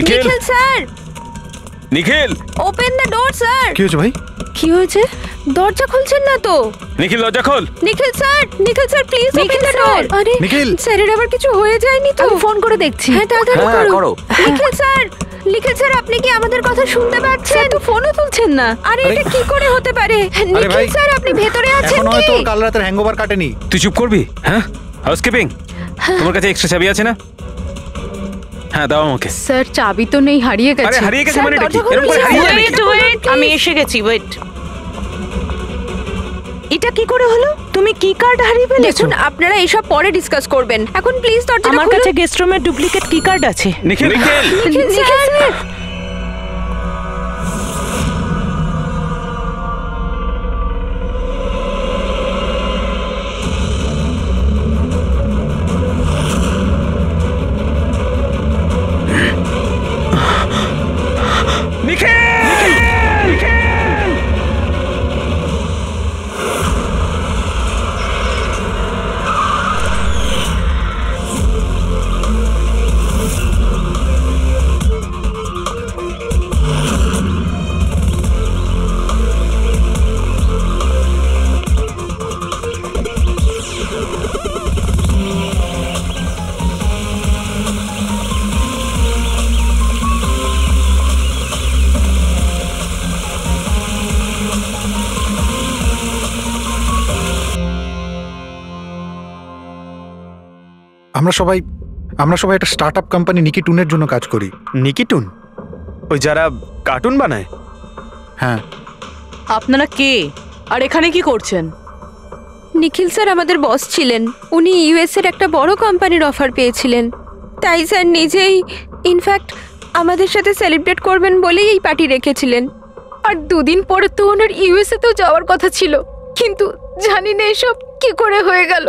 Nikhil sir, Nikhil open the door sir. কি হয়েছে ভাই? কি হয়েছে? দরজা খুলছেন না তো? নিখিল দরজা খোল। Nikhil sir please open the door. আরে নিখিল স্যারের আবার কিছু হয়ে যায়নি তো? আমি ফোন করে দেখছি। হ্যাঁ তাড়াতাড়ি করো। নিখিল স্যার আপনি কি আমাদের কথা শুনতে পাচ্ছেন? তো ফোনও তুলছেন না। আরে এটা কি করে হতে পারে? নিখিল স্যার আপনি ভেতরে আছেন এখন কি? হয়তো কাল রাতের হ্যাংওভার কাটেনি। তুই চুপ করবি? হ্যাঁ, হাউসকিপিং, তোমার কাছে এক্সট্রা চাবি আছে না? হ্যাঁ দাও আমাকে। স্যার চাবি তো নেই, হারিয়ে গেছে। আরে হারিয়ে গেছে মানে এটা কি? এরকম করে হারিয়ে যাবে নাকি? ওয়েট, আমি এসে গেছি। ওয়েট, এটা কি করে হলো? তুমি কি কার্ড হারিয়ে ফেলেছো? দেখুন আপনারা এইসব পরে ডিসকাস করবেন, এখন প্লিজ দরজাটা খুলুন। আমার কাছে গেস্ট রুমের ডুপ্লিকেট কি কার্ড আছে। নিখিল নিখিল নিখিল স্যার আমরা সবাই একটা স্টার্টআপ কোম্পানি নিকি টুনের জন্য কাজ করি। নিকি টুন? ওই যারা কার্টুন বানায়? হ্যাঁ। আপনারা কে আর এখানে কি করছেন? নিখিল স্যার আমাদের বস ছিলেন, উনি ইউএস এর একটা বড় কোম্পানির অফার পেয়েছিলেন, তাই স্যার নিজেই ইনফ্যাক্ট আমাদের সাথে সেলিব্রেট করবেন বলেই এই পার্টি রেখেছিলেন। আর দুদিন পরে তো ওনার ইউএসএ তেও যাওয়ার কথা ছিল, কিন্তু জানি না এসব কি করে হয়ে গেল।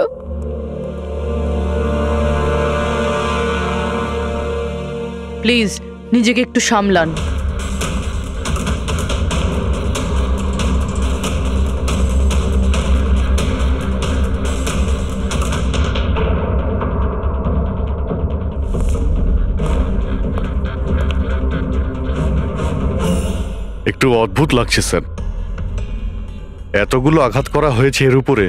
প্লিজ নিজেকে একটু সামলান। একটু অদ্ভুত লাগছে স্যার, এতগুলো আঘাত করা হয়েছে এর উপরে,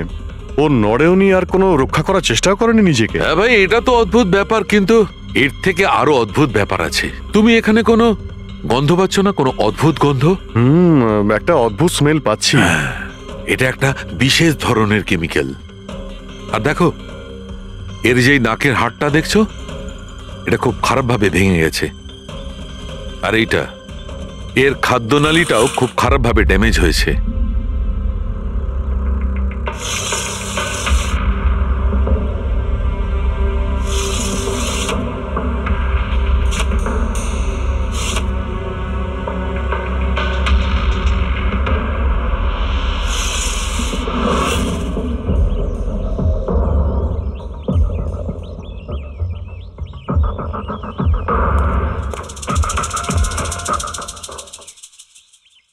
ও নড়েওনি আর কোনো রক্ষা করার চেষ্টাও করেনি নিজেকে। হ্যাঁ ভাই, এটা তো অদ্ভুত ব্যাপার, কিন্তু এর থেকে আরো অদ্ভুত ব্যাপার আছে। তুমি এখানে কোনো গন্ধ পাচ্ছ না? কোনো অদ্ভুত গন্ধ? একটা অদ্ভুত স্মেল পাচ্ছি। এটা একটা বিশেষ ধরনের কেমিক্যাল। আর দেখো, এর যেই নাকের হাড়টা দেখছো, এটা খুব খারাপ ভাবে ভেঙে গেছে। আর এইটা, এর খাদ্যনালীটাও খুব খারাপ ভাবে ড্যামেজ হয়েছে।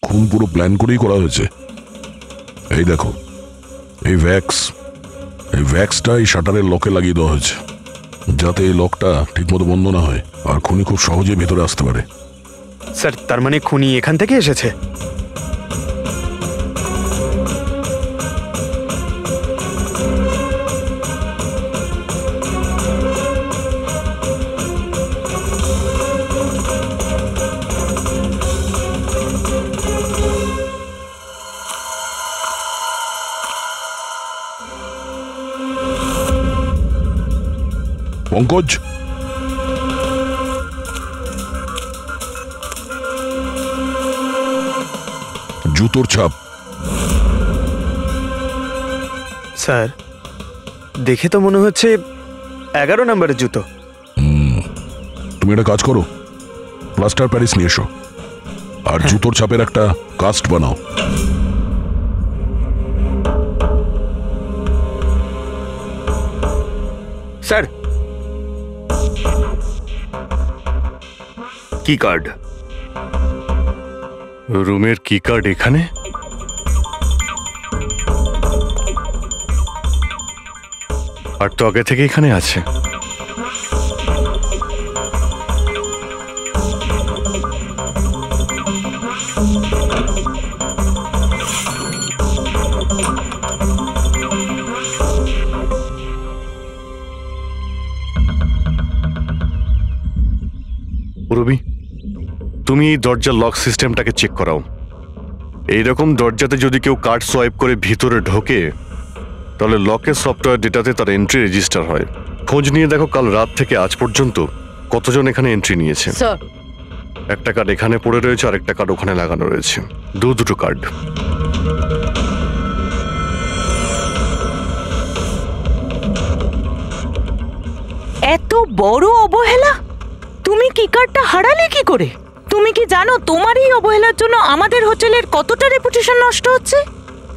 খুন পুরো প্ল্যান করেই করা হয়েছে। এই দেখো, এই ভ্যাক্সটা এই শাটারের লকে লাগিয়ে দেওয়া হয়েছে, যাতে এই লকটা ঠিকমতো বন্ধ না হয় আর খুনি খুব সহজে ভেতরে আসতে পারে। স্যার, তার মানে খুনি এখান থেকে এসেছে? পঙ্কজ, জুতোর ছাপ। স্যার, দেখে তো মনে হচ্ছে 11 নম্বরের জুতো। তুমি একটা কাজ করো, প্লাস্টার প্যারিস নিয়ে এসো আর জুতোর ছাপের একটা কাস্ট বানাও। স্যার, কি কার্ড? রুমের কি কার্ড এখানে? আর তো আগে থেকে এখানে আছে। তুমি এই দরজার লক সিস্টেমটাকে চেক করাও। এইরকম দরজাতে যদি কেউ কার্ড সোয়াইপ করে ভিতরে ঢোকে তাহলে লকের সফটওয়্যার ডেটাতে তার এন্ট্রি রেজিস্টার হয়। খোঁজ নিয়ে দেখো কাল রাত থেকে আজ পর্যন্ত কতজন এখানে এন্ট্রি নিয়েছে। স্যার একটা কার্ড এখানে পড়ে রয়েছে আর একটা কার্ড ওখানে লাগানো রয়েছে, দুটো কার্ড। এত বড় অবহেলা! তুমি কি কার্ডটা হারালে কি করে? তুমি কি জানো তোমার এই অবহেলার জন্য আমাদের হোটেলের কতটা রেপুটেশন নষ্ট হচ্ছে?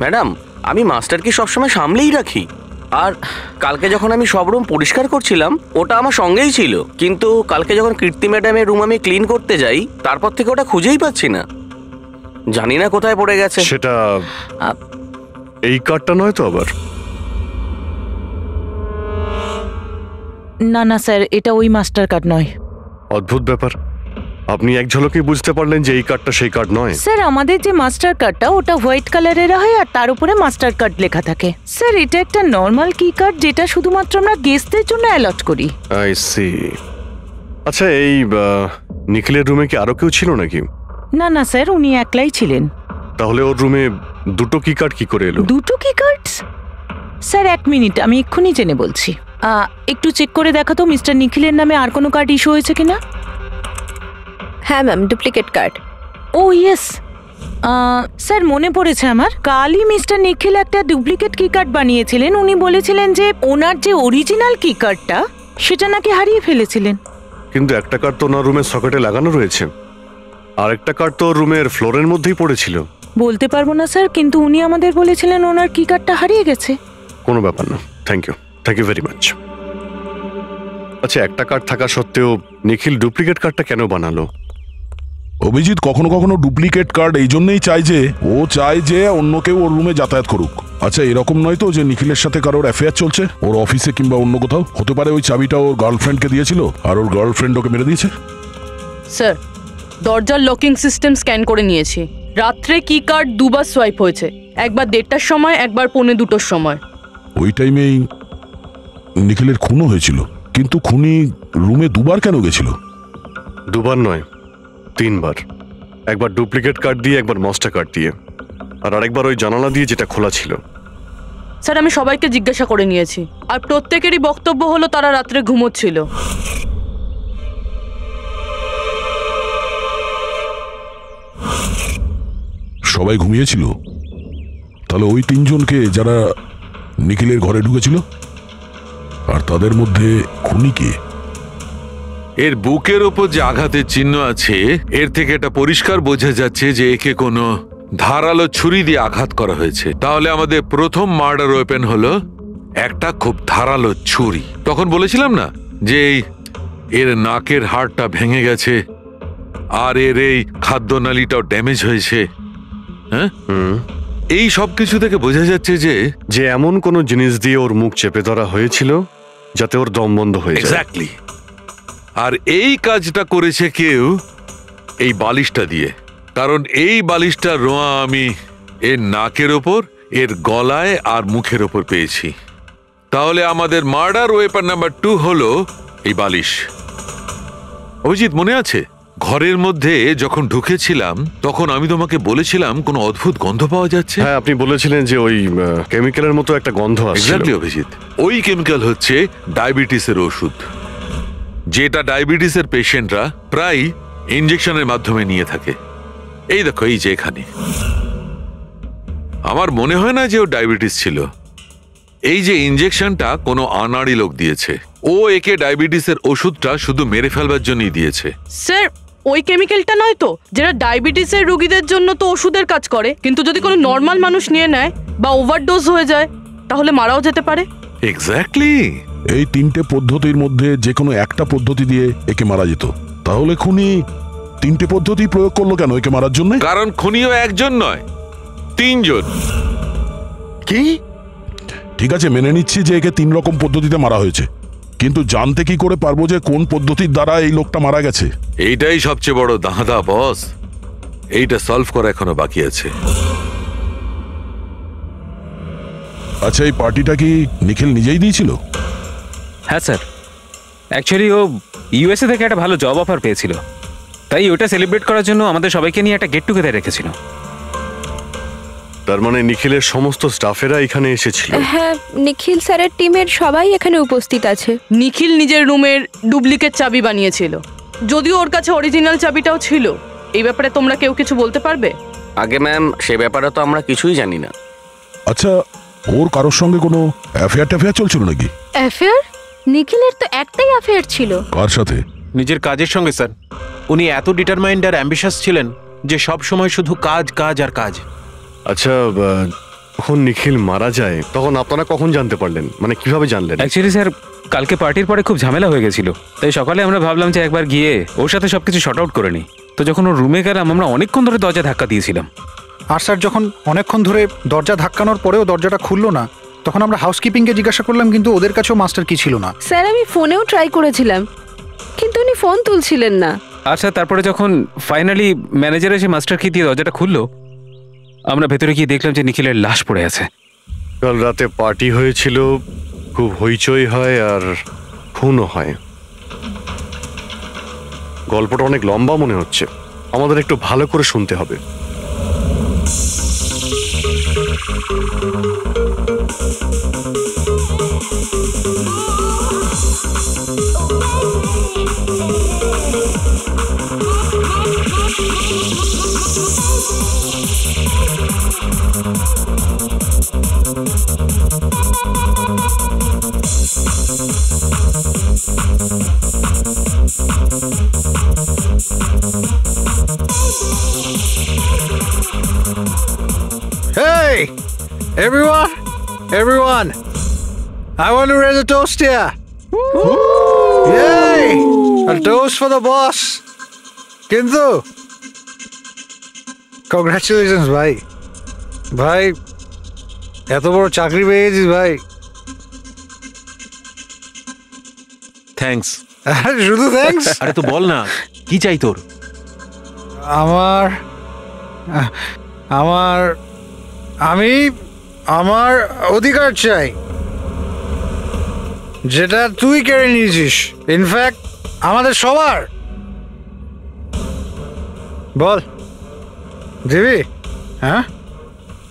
ম্যাডাম, আমি মাস্টারকে সবসময় সামলেই রাখি। আর কালকে যখন আমি সব রুম পরিষ্কার করছিলাম ওটা আমার সঙ্গেই ছিল, কিন্তু কালকে যখন কীর্তি ম্যাডামের রুম আমি ক্লিন করতে যাই তারপর থেকে ওটা খুঁজেই পাচ্ছি না, জানি না কোথায় পড়ে গেছে। সেটা এই কার্ডটা নয় তো আবার? না না স্যার, এটা ওই মাস্টার কার্ড নয়। অদ্ভুত ব্যাপার, আপনি এক ঝলকে বুঝতে পারলেন যে এই কার্ডটা সেই কার্ড নয়? স্যার আমাদের যে মাস্টার কার্ডটা ওটা হোয়াইট কালারের হয় আর তার উপরে মাস্টার কার্ড লেখা থাকে। স্যার এটা একটা নর্মাল কি কার্ড যেটা শুধুমাত্র আমরা গেস্টদের জন্য অ্যালট করি। I see. আচ্ছা, এই নিখিলের রুমে কি আরো কেউ ছিল নাকি? না না স্যার, উনি একলাই ছিলেন। তাহলে ওর রুমে দুটো কি কার্ড কি করে এলো? দুটো কি কার্ড? স্যার 1 মিনিট, আমি এক্ষুনি জেনে বলছি। একটু চেক করে দেখো তো মিস্টার নিখিলের নামে আর কোনো কার্ড ইস্যু হয়েছে কিনা। হ্যাঁ ম্যাম, ডুপ্লিকেট কার্ড। ও ইয়েস স্যার, মনে পড়েছে আমার। কালই মিস্টার নিখিল একটা ডুপ্লিকেট কি কার্ড বানিয়েছিলেন। উনি বলেছিলেন যে ওনার যে অরিজিনাল কি কার্ডটা সেটা নাকি হারিয়ে ফেলেছিলেন। কিন্তু একটা কার্ড তো ওনার রুমের সকেটে লাগানো রয়েছে, আর একটা কার্ড তো রুমের ফ্লোরের মধ্যেই পড়েছিল। বলতে পারবো না স্যার, কিন্তু উনি আমাদের বলেছিলেন ওনার কি কার্ডটা হারিয়ে গেছে। কোনো ব্যাপার না, থ্যাংক ইউ ভেরি মাচ। আচ্ছা, একটা কার্ড থাকা সত্ত্বেও নিখিল ডুপ্লিকেট কার্ডটা কেন বানালো? অভিজিৎ কখনো কখনো ডুপ্লিকেট কার্ড এই জন্যই চায় যে ও চায় যে অন্য কেউ ওর রুমে যাতায়াত করুক। আচ্ছা, এরকম নয় তো যে নিখিলের সাথে কারোর অ্যাফেয়ার চলছে ওর অফিসে কিংবা অন্য কোথাও? হতে পারে ওই চাবিটা ওর গার্লফ্রেন্ডকে দিয়েছিল আর ওর গার্লফ্রেন্ড ওকে মেরে দিয়েছে। স্যার, দরজার লকিং সিস্টেম স্ক্যান করে নিয়েছি। রাত্রে কি কার্ড দুবার সোয়াইপ হয়েছে, একবার 1:30টার সময়, একবার 1:45টার সময়। ওই টাইমেই নিখিলের খুনও হয়েছিল, কিন্তু খুনি রুমে দুবার কেন গেছিল? দুবার নয়, 3 বার। একবার ডুপ্লিকেট কার্ড দিয়ে, একবার মাস্টার কার্ড দিয়ে, আর আরেকবার ওই জানালা দিয়ে যেটা খোলা ছিল। স্যার আমি সবাইকে জিজ্ঞাসা করে নিয়েছি, আর প্রত্যেকেরই বক্তব্য হলো তারা রাত্রে ঘুমোচ্ছিল। সবাই ঘুমিয়েছিল? তাহলে ওই 3 জনকে যারা নিখিলের ঘরে ঢুকেছিল, আর তাদের মধ্যে খুনি কে? এর বুকের ওপর যে আঘাতের চিহ্ন আছে এর থেকে এটা পরিষ্কার বোঝা যাচ্ছে যে একে কোনো ধারালো ছুরি দিয়ে আঘাত করা হয়েছে। তাহলে আমাদের প্রথম মার্ডার ওয়েপেন হলো একটা খুব ধারালো ছুরি। তখন বলেছিলাম না যে এর নাকের হাড়টা ভেঙে গেছে আর এর এই খাদ্যনালীটাও ড্যামেজ হয়েছে। হ্যাঁ, এই সব কিছু থেকে বোঝা যাচ্ছে যে এমন কোনো জিনিস দিয়ে ওর মুখ চেপে ধরা হয়েছিল যাতে ওর দম বন্ধ হয়ে যায়। এক্স্যাক্টলি। আর এই কাজটা করেছে কেউ এই বালিশটা দিয়ে, কারণ এই বালিশটার রোঁয়া আমি এর নাকের ওপর, এর গলায় আর মুখের ওপর পেয়েছি। তাহলে আমাদের মার্ডার ওয়েপন নাম্বার 2 হলো এই বালিশ। অভিজিৎ, মনে আছে ঘরের মধ্যে যখন ঢুকেছিলাম তখন আমি তোমাকে বলেছিলাম কোনো অদ্ভুত গন্ধ পাওয়া যাচ্ছে? হ্যাঁ, আপনি বলেছিলেন যে ওই কেমিক্যালের মতো একটা গন্ধ আসছে। এক্স্যাক্টলি অভিজিৎ, ওই কেমিক্যাল হচ্ছে ডায়াবেটিসের ওষুধ, যেটা ডায়াবেটিসের পেশেন্টরা প্রায় ইনজেকশনের মাধ্যমে নিয়ে থাকে। এই দেখো, এই যে এখানে। আমার মনে হয় না যে ও ডায়াবেটিস ছিল। এই যে ইনজেকশনটা কোনো আনাড়ি লোক দিয়েছে, ও একে ডায়াবেটিসের ওষুধটা শুধু মেরে ফেলবার জন্যই দিয়েছে। স্যার ওই কেমিক্যালটা নয় তো, যেটা ডায়াবেটিসের রোগীদের জন্য তো ওষুধের কাজ করে, কিন্তু যদি কোনো নর্মাল মানুষ নিয়ে নেয় বা ওভারডোজ হয়ে যায় তাহলে মারাও যেতে পারে। এক্স্যাক্টলি। এই 3টে পদ্ধতির মধ্যে যে কোনো একটা পদ্ধতি দিয়ে একে মারা যেত। তাহলে খুনি 3টে পদ্ধতি প্রয়োগ করলো কেন একে মারার জন্য? কারণ খুনিও একজন নয়, 3 জন। কি? ঠিক আছে, মেনে নিচ্ছি যে একে 3 রকম পদ্ধতিতে মারা হয়েছে, কিন্তু জানতে কি করে পারবো যে কোন পদ্ধতির দ্বারা এই লোকটা মারা গেছে? এইটাই সবচেয়ে বড় দাঁদা বস, এইটা সলভ করা এখনো বাকি আছে। আচ্ছা, এই পার্টিটা কি নিখিল নিজেই দিয়েছিল? হ্যাঁ স্যার, অ্যাকচুয়ালি ও ইউএসএ থেকে একটা ভালো জব অফার পেয়েছিল, তাই ওটা সেলিব্রেট করার জন্য আমাদের সবাইকে নিয়ে একটা গেট টুগেদার রেখেছিল। তার মানে নিখিলের সমস্ত স্টাফেরা এখানে এসেছিল? হ্যাঁ, নিখিল স্যারের টিমের সবাই এখানে উপস্থিত আছে। নিখিল নিজের রুমের ডুপ্লিকেট চাবি বানিয়েছিল, যদিও ওর কাছে অরিজিনাল চাবিটাও ছিল। এই ব্যাপারে তোমরা কেউ কিছু বলতে পারবে? আগে ম্যাম, সে ব্যাপারে তো আমরা কিছুই জানি না। আচ্ছা, ওর কারোর সঙ্গে কোনো অ্যাফেয়ার চলছিল নাকি? অ্যাফেয়ার? নিখিলের তো একটাই অ্যাফেয়ার ছিল। কার সাথে? নিজের কাজের সঙ্গে স্যার। উনি এত ডিটারমাইন্ড আর অ্যাম্বিশাস ছিলেন যে সব সময় শুধু কাজ কাজ আর কাজ। আচ্ছা, যখন নিখিল মারা যায় তখন আপনারা কখন জানতে পারলেন, মানে কিভাবে জানলেন? অ্যাকচুয়ালি স্যার, কালকে পার্টির পরে খুব ঝামেলা হয়ে গেছিল, তাই সকালে আমরা ভাবলাম যে একবার গিয়ে ওর সাথে সবকিছু শর্ট আউট করে নিই। তো যখন ওর রুমে গেলাম, আমরা অনেকক্ষণ ধরে দরজা ধাক্কা দিয়েছিলাম। আর স্যার, যখন অনেকক্ষণ ধরে দরজা ধাক্কানোর পরেও দরজাটা খুললো না, তখন আমরা হাউসকিপিংকে জিজ্ঞাসা করলাম, কিন্তু ওদের কাছেও মাস্টার কি ছিল না। স্যার, আমি ফোনেও ট্রাই করেছিলাম, কিন্তু উনি ফোন তুলছিলেন না। আচ্ছা, তারপরে যখন ফাইনালি ম্যানেজার এসে মাস্টার কি দিয়ে দরজাটা খুললো, আমরা ভেতরে গিয়ে দেখলাম যে নিখিলের লাশ পড়ে আছে। কাল রাতে পার্টি হয়েছিল, খুব হইচই হয় আর খুনও হয়। গল্পটা অনেক লম্বা মনে হচ্ছে, আমাদের একটু ভালো করে শুনতে হবে। Hey, everyone, I want to raise a toast here. Yay! A toast for the boss. কিন্তু কংগ্রাচুলেশনস ভাই, এত বড় চাকরি পেয়ে গেছিস ভাই। থ্যাঙ্কস। শুধু থ্যাঙ্কস? আরে তো বল না, কি চাই তোর? আমার অধিকার চাই, যেটা তুই কেড়ে নিয়েছিস, ইনফ্যাক্ট আমাদের সবার। বল দিবি? হ্যাঁ,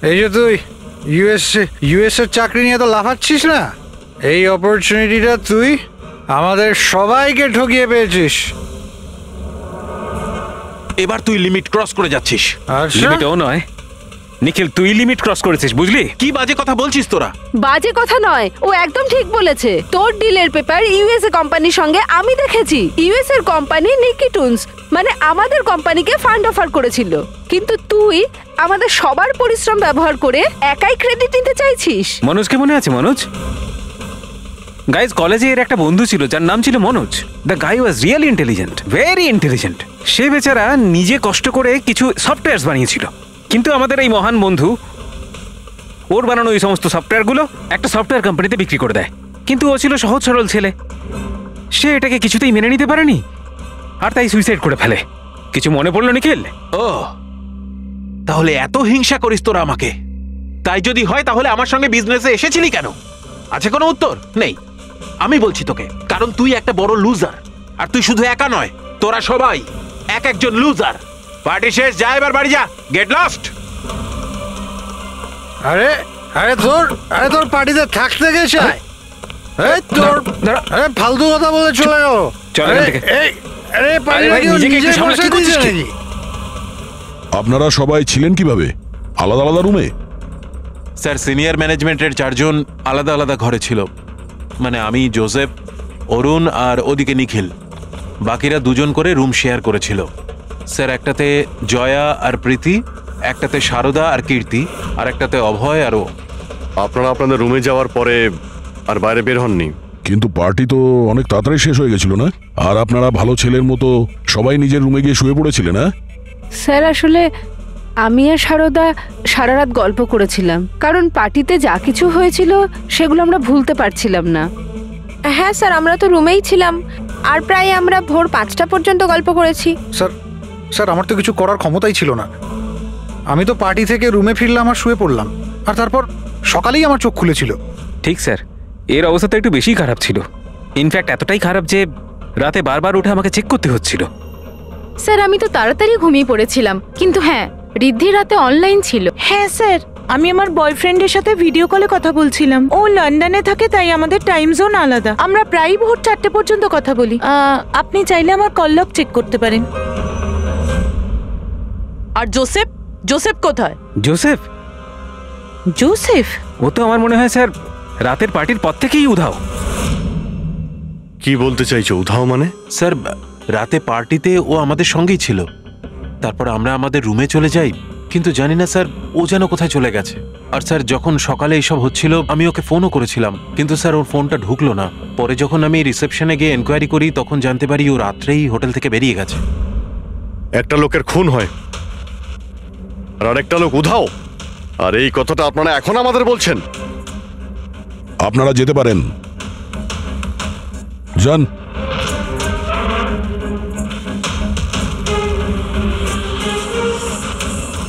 এই যে তুই ইউএস এর চাকরি নিয়ে তো লাফাচ্ছিস না, এই অপরচুনিটিটা তুই আমাদের সবাইকে ঠকিয়ে পেয়েছিস। এবার তুই লিমিট ক্রস করে যাচ্ছিস। লিমিটও নয় নিখিল, তুই লিমিট ক্রস করেছিস, বুঝলি? কি বাজে কথা বলছিস তোরা? বাজে কথা নয়, ও একদম ঠিক বলেছে। তোর ডিলের পেপার ইউএসএ কোম্পানির সঙ্গে আমি দেখেছি। ইউএস এর কোম্পানি নিকি টুনস, মানে আমাদের কোম্পানিকে ফান্ড অফার করেছিল, কিন্তু তুই আমাদের সবার পরিশ্রম ব্যবহার করে একাই ক্রেডিট নিতে চাইছিস। মনোজকে মনে আছে? মনোজ গাইজ, কলেজে এর একটা বন্ধু ছিল যার নাম ছিল Manoj. The guy was really intelligent, very intelligent. সে বেচারা নিজে কষ্ট করে কিছু সফটওয়্যার বানিয়েছিল, কিন্তু আমাদের এই মহান বন্ধু ওর বানানো এই সমস্ত সফটওয়্যারগুলো একটা সফটওয়্যার কোম্পানিতে বিক্রি করে দেয়। কিন্তু ও ছিল সহজ সরল ছেলে, সে এটাকে কিছুতেই মেনে নিতে পারেনি আর তাই সুইসাইড করে ফেলে। কিছু মনে পড়লো নিখিল? ও, তাহলে এত হিংসা করিস তোরা আমাকে? তাই যদি হয় তাহলে আমার সঙ্গে বিজনেসে এসেছিলি কেন? আছে কোনো উত্তর? নেই। আমি বলছি তোকে, কারণ তুই একটা বড় লুজার। আর তুই শুধু একা নয়, তোরা সবাই এক একজন লুজার। পার্টি শেষ, যা এবার বাড়ি যা, গেট লস্ট। আরে তোর পার্টিতে থাকতে গেছে, তোর ফালতু কথা বলে চলে গেল। আপনারা সবাই ছিলেন কিভাবে আলাদা আলাদা রুমে? স্যার, সিনিয়র ম্যানেজমেন্টের 4 জন আলাদা আলাদা ঘরে ছিল, মানে আমি, জোসেফ, অরুণ আর ওদিকে নিখিল। বাকিরা 2 জন করে রুম শেয়ার করেছিল। স্যার, একটাতে জয়া আর প্রীতি, একটাতে শারদা আর কীর্তি, আর একটাতে অভয় আর ও। আপনারা আপনাদের রুমে যাওয়ার পরে আর বাইরে বের হননি? কিন্তু পার্টি তো অনেক তাড়াতাড়ি শেষ হয়ে গেছিল না? আর আপনারা ভালো ছেলের মতো সবাই নিজের রুমে গিয়ে শুয়ে পড়েছিলেন? না স্যার, আসলে আমি আর শারদা সারা রাত গল্প করেছিলাম, কারণ পার্টিতে যা কিছু হয়েছিল সেগুলো আমরা ভুলতে পারছিলাম না। হ্যাঁ স্যার, আমরা তো রুমেই ছিলাম আর প্রায় আমরা ভোর 5টা পর্যন্ত গল্প করেছি। স্যার, আমার তো কিছু করার ক্ষমতাই ছিল না। আমি তো পার্টি থেকে রুমে ফিরলাম আর শুয়ে পড়লাম, আর তারপর সকালেই আমার চোখ খুলেছিল। ঠিক স্যার, এর অবস্থা একটু বেশি খারাপ ছিল। ইনফ্যাক্ট এতটাই খারাপ যে রাতে বারবার উঠে আমাকে চেক করতে হচ্ছিল। স্যার আমি তো তাড়াতাড়ি ঘুমিয়ে পড়েছিলাম, কিন্তু হ্যাঁ ঋদ্ধি রাতে অনলাইন ছিল। হ্যাঁ স্যার, আমি আমার বয়ফ্রেন্ডের সাথে ভিডিও কলে কথা বলছিলাম। ও লন্ডনে থাকে, তাই আমাদের টাইম জোন আলাদা। আমরা প্রায়ই ভোর 4টে পর্যন্ত কথা বলি। আপনি চাইলে আমার কল লগ চেক করতে পারেন। আর জোসেফ, জোসেফ কোথায়? জোসেফ? জোসেফ? ও তো আমার মনে হয় স্যার রাতের পার্টির পর থেকেই উধাও। কি বলতে চাইছো উধাও মানে? স্যার রাতে পার্টিতে ও আমাদের সঙ্গেই ছিল, তারপর আমরা আমাদের রুমে চলে যাই, কিন্তু জানি না স্যার ও যেন কোথায় চলে গেছে। আর স্যার যখন সকালে এইসব হচ্ছিল আমি ওকে ফোনও করেছিলাম, কিন্তু স্যার ওর ফোনটা ঢুকলো না। পরে যখন আমি রিসেপশনে গিয়ে এনকোয়ারি করি তখন জানতে পারি ও রাত্রেই হোটেল থেকে বেরিয়ে গেছে। একটা লোকের খুন হয় আর আরেকটা লোক উধাও, আর এই কথাটা আপনারা এখন আমাদের বলছেন? আপনারা যেতে পারেন, যান।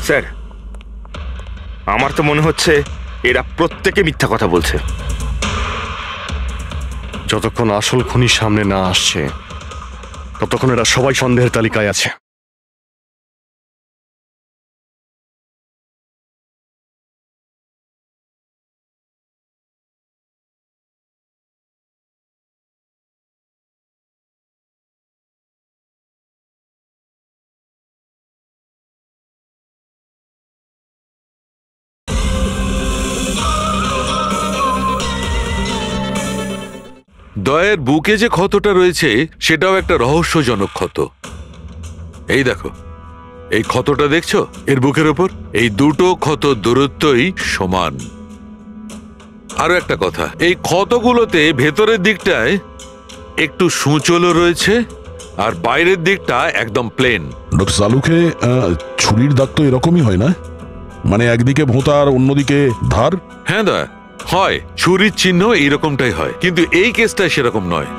স্যার আমার তো মনে হচ্ছে এরা প্রত্যেকে মিথ্যা কথা বলছে। যতক্ষণ আসল খুনি সামনে না আসছে ততক্ষণ এরা সবাই সন্দেহের তালিকায় আছে। দয়ের বুকে যে ক্ষতটা রয়েছে সেটাও একটা রহস্যজনক ক্ষত। এই দেখো, এই ক্ষতটা দেখছো এর বুকের ওপর? এই দুটো ক্ষত দূরত্বই সমান। আরো একটা কথা, এই ক্ষতগুলোতে ভেতরের দিকটায় একটু সূচলও রয়েছে আর বাইরের দিকটা একদম প্লেন। ডক্টর সালুকে ছুরির দাগ তো এরকমই হয় না, মানে একদিকে ভোঁতা আর অন্যদিকে ধার? হ্যাঁ দয়া, হয় ছুরির চিহ্ন এইরকমটাই হয়, কিন্তু এই কেসটা সেরকম নয়।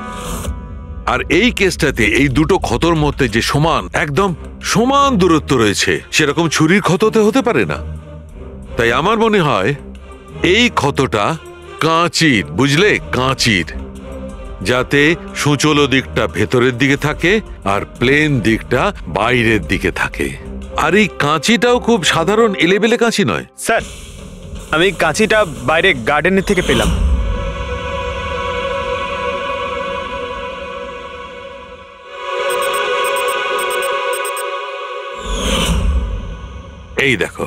আর এই কেসটাতে এই দুটো ক্ষতর মধ্যে যে সমান, একদম সমান দূরত্ব রয়েছে, সেরকম ছুরির ক্ষততে হতে পারে না। তাই আমার মনে হয় এই ক্ষতটা কাঁচির, বুঝলে, কাঁচির, যাতে সূচলো দিকটা ভেতরের দিকে থাকে আর প্লেন দিকটা বাইরের দিকে থাকে। আর এই কাঁচিটাও খুব সাধারণ এলেবেলে কাঁচি নয়। স্যার আমি কাঁচিটা বাইরে গার্ডেনের থেকে পেলাম। এই দেখো।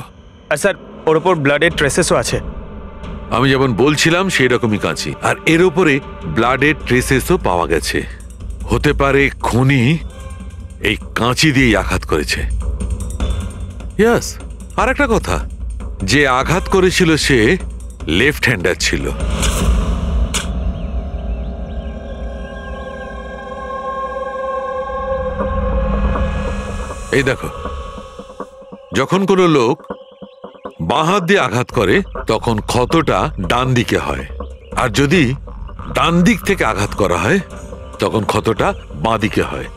আর স্যার ওর ওপর ব্লাডের ট্রেসেসও আছে। আমি যেমন বলছিলাম সেই রকমই কাঁচি, আর এর উপরে ব্লাডের ট্রেসেসও পাওয়া গেছে। হতে পারে খুনি এই কাঁচি দিয়েই আঘাত করেছে। ইয়াস, আর একটা কথা, যে আঘাত করেছিল সে লেফট হ্যান্ডার ছিল। এই দেখো, যখন কোনো লোক বাঁ হাত দিয়ে আঘাত করে তখন ক্ষতটা ডান দিকে হয়, আর যদি ডান দিক থেকে আঘাত করা হয় তখন ক্ষতটা বাঁ দিকে হয়।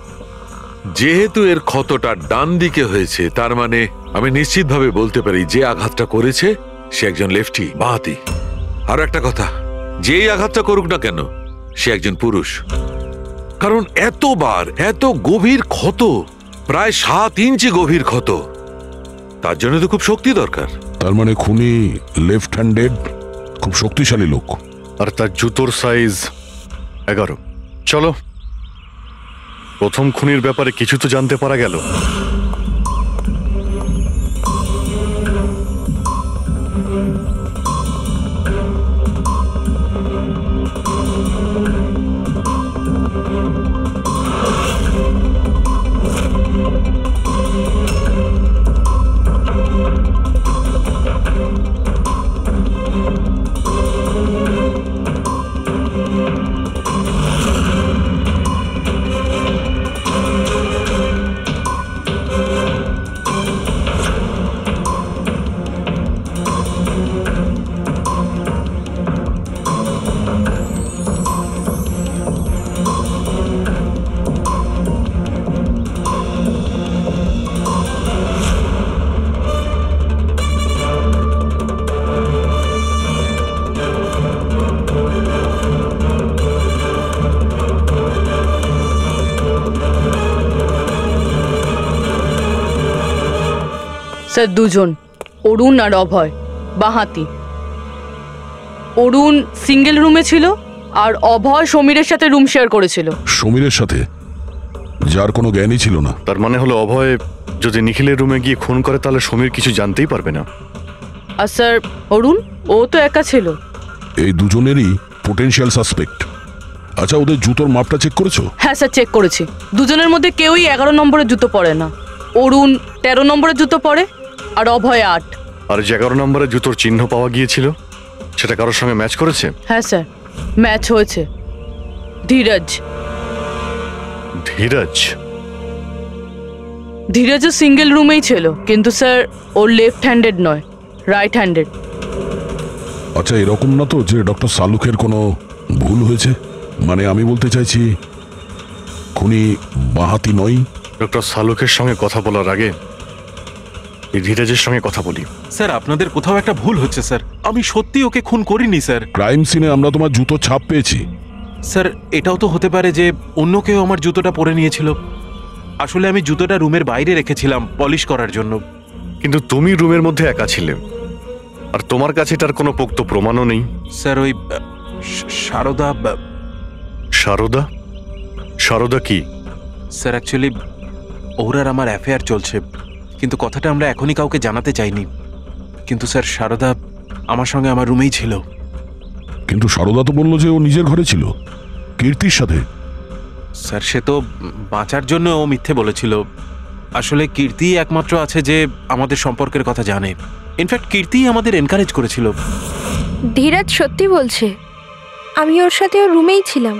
যেহেতু এর ক্ষতটা ডান দিকে হয়েছে, তার মানে আমি নিশ্চিতভাবে বলতে পারি যে আঘাতটা করেছে সে একজন লেফটি, বাঁহাতি। আর একটা কথা, যেই আঘাতটা করুক না কেন সে একজন পুরুষ, কারণ এতবার এত গভীর ক্ষত, প্রায় 7 ইঞ্চি গভীর ক্ষত, তার জন্য তো খুব শক্তি দরকার। তার মানে খুনি লেফট হ্যান্ডেড, খুব শক্তিশালী লোক। আর তার জুতোর সাইজ 11। চলো, প্রথম খুনির ব্যাপারে কিছু তো জানতে পারা গেল। দুজন, অরুণ আর অভয়, বাঁহাতি। অরুণ সিঙ্গেল রুমে ছিল আর অভয় সমীরের সাথে রুম শেয়ার করেছিল। সমীরের সাথে, যার কোনো জ্ঞানই ছিল না। তার মানে হলো অভয় যদি নিখিলের রুমে গিয়ে খুন করে তাহলে সমীর কিছু জানতেই পারবে না। আর স্যার অরুণ, ও তো একা ছিল। এই দুজনেরই পোটেনশিয়াল সাসপেক্ট। আচ্ছা, ওদের জুতোর মাপটা চেক করেছো? হ্যাঁ স্যার, চেক করেছি। দুজনের মধ্যে কেউই 11 নম্বরের জুতো পরে না। অরুণ 13 নম্বরের জুতো পরে আর অভয় 8। আর যে 11 নম্বরের জুতোর চিহ্ন পাওয়া গিয়েছিল সেটা কারোর সঙ্গে ম্যাচ করেছে? হ্যাঁ স্যার, ম্যাচ হয়েছে। ধীরজ। ধীরজ? ধীরজও সিঙ্গেল রুমেই ছিল, কিন্তু স্যার ওর লেফট হ্যান্ডেড নয়, রাইট হ্যান্ডেড। আচ্ছা, এরকম না তো যে ডক্টর সালুকের কোনো ভুল হয়েছে? মানে আমি বলতে চাইছি খুনি বাঁহাতি নয়। ডক্টর সালুকের সঙ্গে কথা বলার আগে এই ধীরজের সঙ্গে কথা বলি। স্যার, আপনাদের কোথাও একটা ভুল হচ্ছে স্যার। আমি সত্যি ওকে খুন করিনি স্যার। ক্রাইম সিনে আমরা তোমার জুতো ছাপ পেয়েছি। স্যার, এটাও তো হতে পারে যে অন্য কেউ আমার জুতোটা পরে নিয়েছিল। আসলে আমি জুতোটা রুমের বাইরে রেখেছিলাম পলিশ করার জন্য। কিন্তু তুমি রুমের মধ্যে একা ছিলে আর তোমার কাছে তার কোনো পোক্ত প্রমাণও নেই। স্যার, ওই সারদা। সারদা? সারদা কি? স্যার, অ্যাকচুয়ালি ওর আর আমার অ্যাফেয়ার চলছে, কিন্তু কথাটা আমরা এখনই কাউকে জানাতে চাইনি। কিন্তু স্যার, সারদা আমার সঙ্গে আমার রুমেই ছিল। কিন্তু সারদা তো বললো যে ও নিজের ঘরে ছিল কীর্তির সাথে। স্যার, সে তো বাঁচার জন্য ও মিথ্যে বলেছিল। আসলে কীর্তি একমাত্র আছে যে আমাদের সম্পর্কের কথা জানে। ইনফ্যাক্ট কীর্তি আমাদের এনকারেজ করেছিল। ধীরাজ সত্যি বলছে, আমি ওর সাথে ওর রুমেই ছিলাম।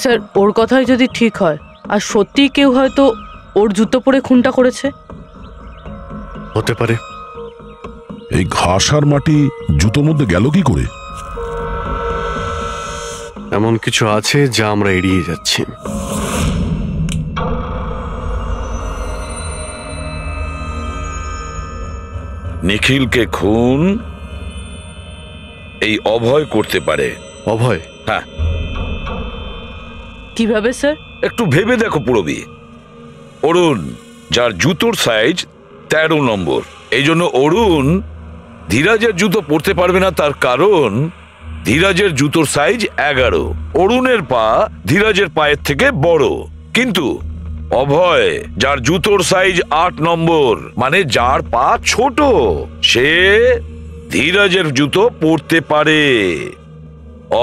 স্যার, ওর কথাই যদি ঠিক হয় আর সত্যিই কেউ হয়তো ওর জুতো পরে খুনটা করেছে। হতে পারে। এই ঘাস আর মাটি জুতোর মধ্যে গেল কি করে? এমন কিছু আছে যা আমরা এড়িয়ে যাচ্ছি। নিখিলকে খুন এই অভয় করতে পারে। অভয়? হ্যাঁ। কিভাবে স্যার? একটু ভেবে দেখো পুরবী। অরুণ, যার জুতোর সাইজ 13 নম্বর, এই জন্য অরুণ ধীরাজের জুতো পরতে পারবে না। তার কারণ ধীরাজের জুতোর সাইজ 11। অরুণের পা ধীরাজের পায়ের থেকে বড়। কিন্তু অভয়, যার জুতোর সাইজ 8 নম্বর, মানে যার পা ছোট, সে ধীরাজের জুতো পরতে পারে।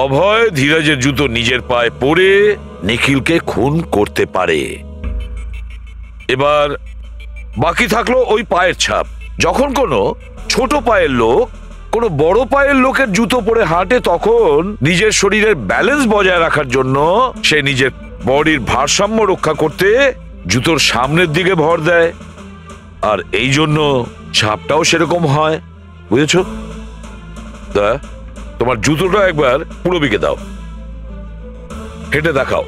অভয় ধীরাজের জুতো নিজের পায়ে পরে নিখিলকে খুন করতে পারে। এবার বাকি থাকলো ওই পায়ের ছাপ। যখন কোনো ছোট পায়ের লোক কোনো বড় পায়ের লোকের জুতো পরে হাঁটে, তখন নিজের শরীরের ব্যালেন্স বজায় রাখার জন্য সে নিজের বডির ভারসাম্য রক্ষা করতে জুতোর সামনের দিকে ভর দেয়। আর এই জন্য ছাপটাও সেরকম হয়। বুঝেছ? তা তোমার জুতোটা একবার পুরবীকে দাও, হেঁটে দেখাও।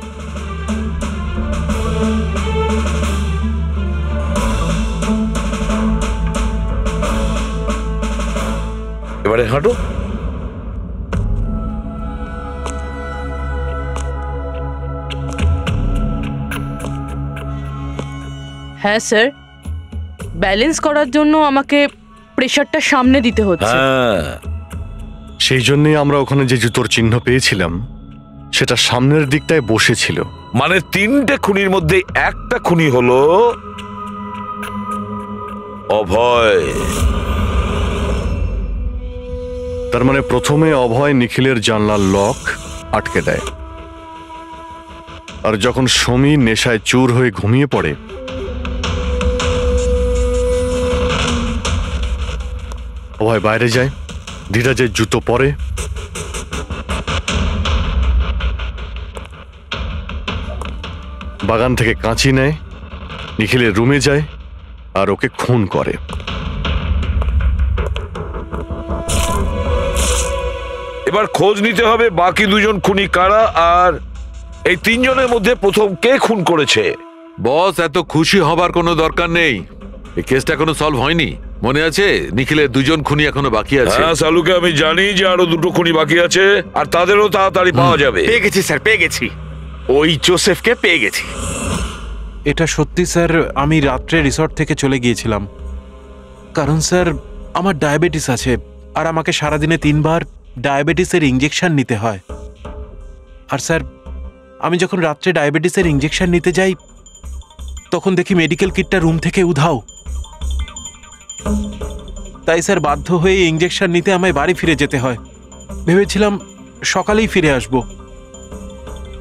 এবারে হাঁটো। হ্যাঁ স্যার, ব্যালেন্স করার জন্য আমাকে প্রেসারটা সামনে দিতে হচ্ছে। সেই জন্যই আমরা ওখানে যে জুতোর চিহ্ন পেয়েছিলাম সেটা সামনের দিকটায় বসেছিল। মানে 3টে খুনির মধ্যে একটা খুনি হলো অভয়। তার মানে প্রথমে অভয় নিখিলের জানলার লক আটকে দেয়, আর যখন সমীর নেশায় চুর হয়ে ঘুমিয়ে পড়ে, অভয় বাইরে যায়, ধীরাজের জুতো পরে, বাগান থেকে কাঁচি নেয়, নিখিলের রুমে যায় আর ওকে খুন করে। এবার খোঁজ নিতে হবে বাকি 2জন খুনি কারা, আর এই 3 জনের মধ্যে প্রথম কে খুন করেছে। বস, এত খুশি হবার কোনো দরকার নেই। এই কেসটা এখনো সলভ হয়নি। মনে আছে নিখিলের 2জন খুনি এখনো বাকি আছে। হ্যাঁ সালুকে আমি জানি যে আরো 2টো খুনি বাকি আছে, আর তাদেরও তাড়াতাড়ি পাওয়া যাবে। পেয়ে গেছি স্যার, পেয়ে গেছি। ওই জোসেফকে পেয়ে গেছি। এটা সত্যি স্যার, আমি রাত্রে রিসর্ট থেকে চলে গিয়েছিলাম, কারণ স্যার আমার ডায়াবেটিস আছে আর আমাকে সারাদিনে 3 বার ডায়াবেটিসের ইঞ্জেকশন নিতে হয়। আর স্যার আমি যখন রাত্রে ডায়াবেটিসের ইঞ্জেকশন নিতে যাই তখন দেখি মেডিকেল কিটটা রুম থেকে উধাও। তাই স্যার বাধ্য হয়ে ইঞ্জেকশন নিতে আমায় বাড়ি ফিরে যেতে হয়। ভেবেছিলাম সকালেই ফিরে আসব।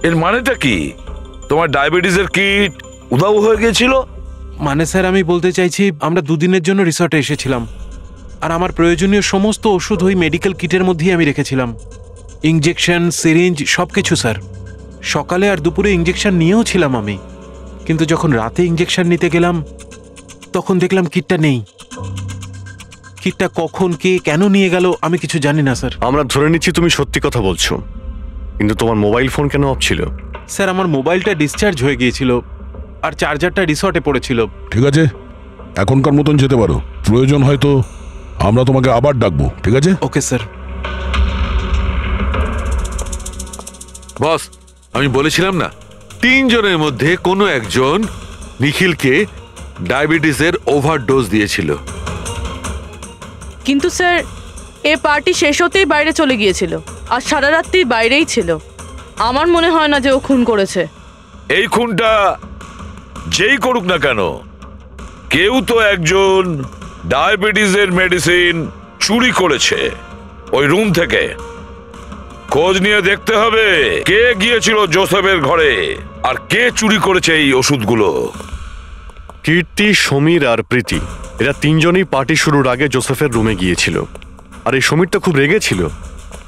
এর মানেটা কি? তোমার ডায়াবেটিসের কিট উধাও হয়ে গিয়েছিল? মানে স্যার আমি বলতে চাইছি আমরা 2 দিনের জন্য রিসর্টে এসেছিলাম আর আমার প্রয়োজনীয় সমস্ত ওষুধ ওই মেডিকেল কিটের মধ্যেই আমি রেখেছিলাম, ইঞ্জেকশন, সিরিঞ্জ সবকিছু স্যার। সকালে আর দুপুরে ইঞ্জেকশন নিয়েও ছিলাম আমি, কিন্তু যখন রাতে ইঞ্জেকশন নিতে গেলাম তখন দেখলাম কিটটা নেই। কিটটা কখন কে কেন নিয়ে গেল আমি কিছু জানি না স্যার। আমরা ধরে নিচ্ছি তুমি সত্যি কথা বলছো, কিন্তু তোমার মোবাইল ফোন কেন অফ ছিল? স্যার আমার মোবাইলটা ডিসচার্জ হয়ে গিয়েছিল আর চার্জারটা রিসর্টে পড়েছিল। ঠিক আছে, এখনকার মতন যেতে পারো, প্রয়োজন হয়তো আমরা তোমাকে আবার ডাকবো, ঠিক আছে? Okay sir. বস, আমি বলেছিলাম না 3 জনের মধ্যে কোনো একজন নিখিলকে ডায়াবেটিসের ওভারডোজ দিয়েছিল। কিন্তু স্যার এ পার্টি শেষ হতেই বাইরে চলে গিয়েছিল আর সারা রাত্রি বাইরেই ছিল। আমার মনে হয় না যে ও খুন করেছে। এই খুনটা যেই করুক না কেন, কেউ তো একজন ডায়াবেটিসের মেডিসিন চুরি করেছে ওই রুম থেকে। খোঁজ নিয়ে দেখতে হবে কে গিয়েছিল জোসেফের ঘরে আর কে চুরি করেছে এই ওষুধগুলো। কীর্তি, সমীর আর প্রীতি এরা 3 জনই পার্টি শুরুর আগে জোসেফের রুমে গিয়েছিল। আর এই সমীরটা খুব রেগেছিল,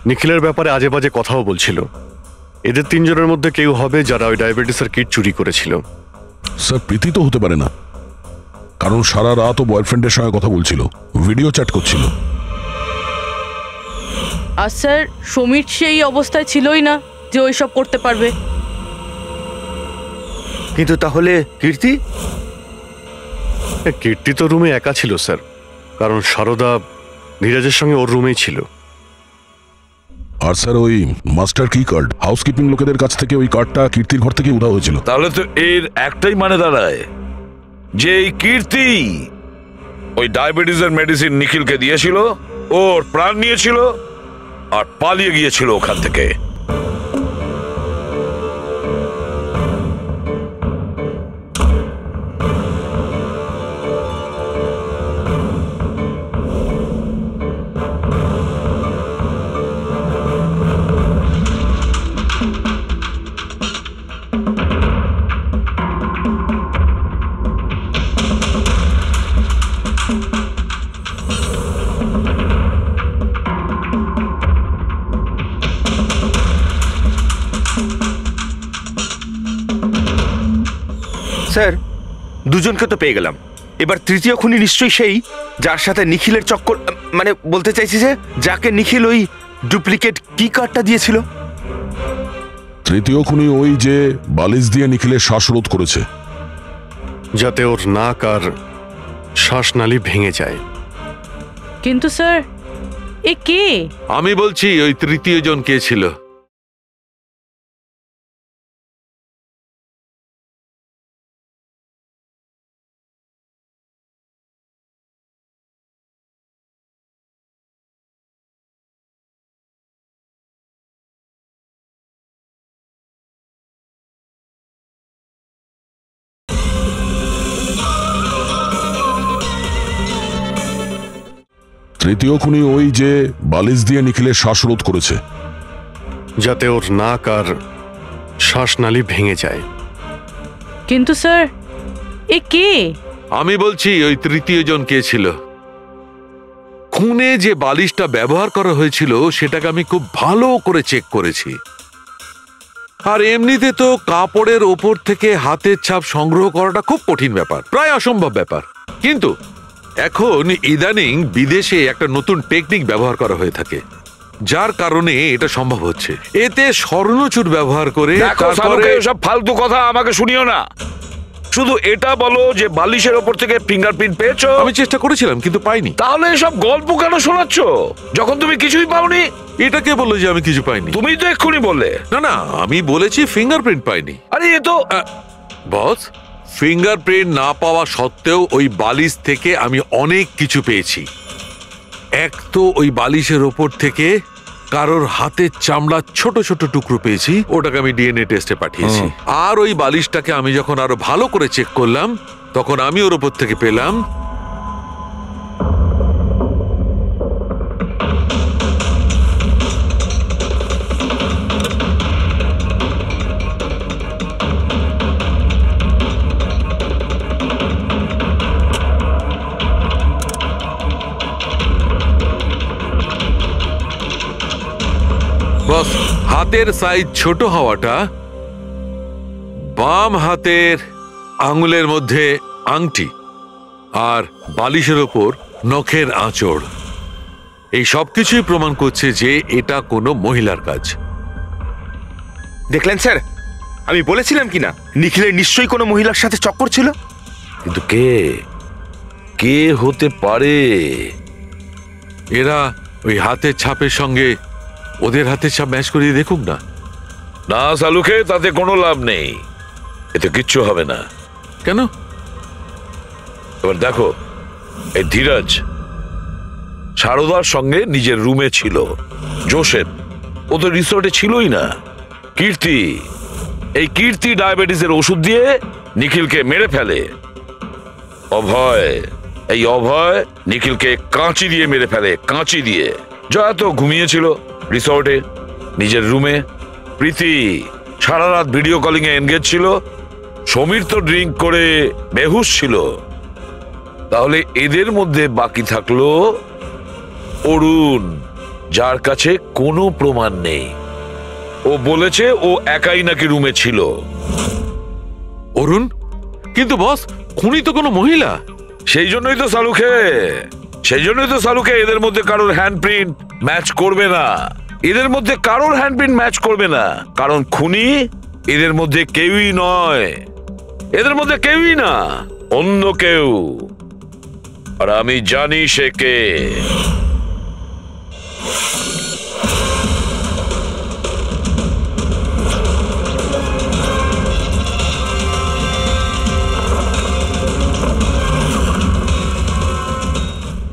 নিখিলের ব্যাপারে আজে বাজে কথাও বলছিল। এদের 3 জনের মধ্যে কেউ হবে যারা ওই ডায়াবেটিসের কিট চুরি করেছিল। স্যার প্রীতি তো হতে পারে না, কারণ সারা রাত ও বয়ফ্রেন্ডের সঙ্গে কথা বলছিল, ভিডিও চ্যাট করছিল। আর স্যার সমীর সেই অবস্থায় ছিলই না যে ওইসব করতে পারবে। কিন্তু তাহলে কীর্তি? কীর্তি তো রুমে একা ছিল স্যার, কারণ সারদা ধীরাজের সঙ্গে ওর রুমেই ছিল। আর স্যার ওই মাস্টার কি কার্ড, হাউসকিপিং লোকেদের কাছ থেকে ওই কার্ডটা কীর্তির ঘর থেকে উধাও হয়েছিল। তাহলে তো এর একটাই মানে দাঁড়ায় যে এই কীর্তি ওই ডায়াবেটিসের মেডিসিন নিখিলকে দিয়েছিল, ওর প্রাণ নিয়েছিল আর পালিয়ে গিয়েছিল ওখান থেকে। স্যার দুজনকে তো পেয়ে গেলাম, এবার তৃতীয় খুনি নিশ্চয়ই সেই যার সাথে নিখিলের চক্কর, মানে বলতে চাইছি যে যাকে নিখিল ওই ডুপ্লিকেট কি কার্ডটা দিয়েছিল। তৃতীয় খুনি ওই যে বালিশ দিয়ে নিখিলের শ্বাসরোধ করেছে, যাতে ওর নাক আর শ্বাসনালী ভেঙে যায়। কিন্তু স্যার এ কে? আমি বলছি ওই তৃতীয় জন কে ছিল। তৃতীয় খুনি ওই যে বালিশ দিয়ে নিখিলের শ্বাসরোধ করেছে, যাতে ওর নাক আর শ্বাসনালী ভেঙে যায়। কিন্তু স্যার এ কে? আমি বলছি ওই তৃতীয় জন কে ছিল। খুনে যে বালিশটা ব্যবহার করা হয়েছিল সেটাকে আমি খুব ভালো করে চেক করেছি। আর এমনিতে তো কাপড়ের ওপর থেকে হাতের ছাপ সংগ্রহ করাটা খুব কঠিন ব্যাপার, প্রায় অসম্ভব ব্যাপার। কিন্তু এখন ইদানিং বিদেশে একটা নতুন টেকনিক ব্যবহার করা হয়ে থাকে, যার কারণে এটা সম্ভব হচ্ছে। এতে স্বর্ণচুর ব্যবহার করে সব ফালতু কথা আমাকে শুনিও না, শুধু এটা বলো যে বালিশের ওপর থেকে ফিঙ্গারপ্রিন্ট পেয়েছো। আমি চেষ্টা করেছিলাম কিন্তু পাইনি। তাহলে এসব গল্প কেন শোনাচ্ছ যখন তুমি কিছুই পাওনি? এটাকে বললো যে আমি কিছু পাইনি। তুমি তো এক্ষুনি বললে। না না, আমি বলেছি ফিঙ্গারপ্রিন্ট পাইনি। আরে এ তো বস, ফিঙ্গারপ্রিন্ট না পাওয়া সত্ত্বেও ওই বালিশ থেকে আমি অনেক কিছু পেয়েছি। এক তো ওই বালিশের ওপর থেকে কারোর হাতের চামড়ার ছোট ছোট টুকরো পেয়েছি, ওটাকে আমি ডিএনএ টেস্টে পাঠিয়েছি। আর ওই বালিশটাকে আমি যখন আরো ভালো করে চেক করলাম, তখন আমি ওর ওপর থেকে পেলাম বস হাতের সাইজ ছোট হওয়াটা, বাম হাতের আঙুলের মধ্যে আংটি আর বালিশের ওপর নখের আঁচড়, এই সব কিছুই প্রমাণ করছে যে এটা কোনো মহিলার কাজ। দেখলেন স্যার, আমি বলেছিলাম কিনা নিখিলের নিশ্চয়ই কোনো মহিলার সাথে চক্কর ছিল। কিন্তু কে কে হতে পারে? এরা ওই হাতের ছাপের সঙ্গে ওদের হাতের ছাপ ম্যাচ করিয়ে দেখুক না। না সালুকে, তাতে কোনো লাভ নেই, এতে কিচ্ছু হবে না। কেন? এবার দেখো, এই ধীরাজ সারদার সঙ্গে নিজের রুমে ছিল, জোসেফ ও তো রিসোর্টে ছিলই না, কীর্তি, এই কীর্তি ডায়াবেটিসের ওষুধ দিয়ে নিখিলকে মেরে ফেলে, অভয়, এই অভয় নিখিলকে কাঁচি দিয়ে মেরে ফেলে, কাঁচি দিয়ে। জয়া তো ঘুমিয়েছিল রিসর্টে নিজের রুমে, প্রীতি সারা রাত ভিডিও কলিং এ এনগেজ ছিল, সমীর তো ড্রিঙ্ক করে বেহুশ ছিল। তাহলে এদের মধ্যে বাকি থাকলো অরুণ, যার কাছে কোনো প্রমাণ নেই। ও বলেছে ও একাই নাকি রুমে ছিল। অরুণ? কিন্তু বস, খুনি তো কোনো মহিলা। সেই জন্যই তো সালুকে এদের মধ্যে কারোর হ্যান্ডপ্রিন্ট ম্যাচ করবে না, এদের মধ্যে কারোর হ্যান্ডপ্রিন্ট ম্যাচ করবে না, কারণ খুনি এদের মধ্যে কেউই নয়, এদের মধ্যে কেউই না, অন্য কেউ। আর আমি জানি সে কে।